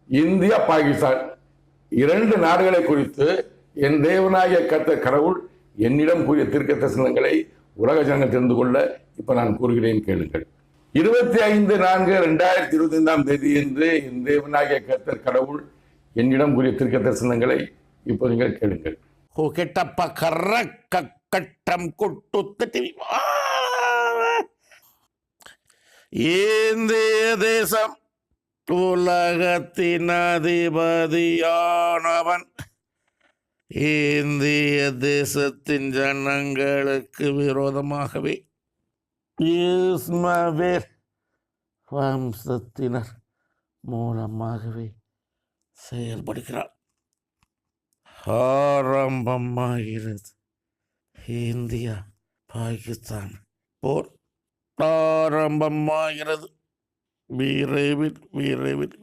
India Pakistan இரண்டு நாடுகளை குறித்து என் தேவனாகிய கர்த்தர் கடவுள் என்னிடம் கூறிய தீர்க்க தரிசனங்களை உலக ஜனங்கள் தெரிந்து கொள்ள இப்ப நான் கூறுகிறேன், கேளுங்கள். 25/4/2025 என்று என் தேவனாகிய கர்த்தர் கடவுள் என்னிடம் கூறிய தீர்க்க தரிசனங்களை இப்போ நீங்கள் கேளுங்கள். இந்திய தேசம் உலகத்தின் அதிபதியானவன் இந்திய தேசத்தின் ஜனங்களுக்கு விரோதமாகவே இஸ்மவேல் வம்சத்தினர் மூலமாகவே செயல்படுகிறார். ஆரம்பமாகிறது இந்தியா பாகிஸ்தான் போர். ஆரம்பமாகிறது. விரைவில் விரைவில்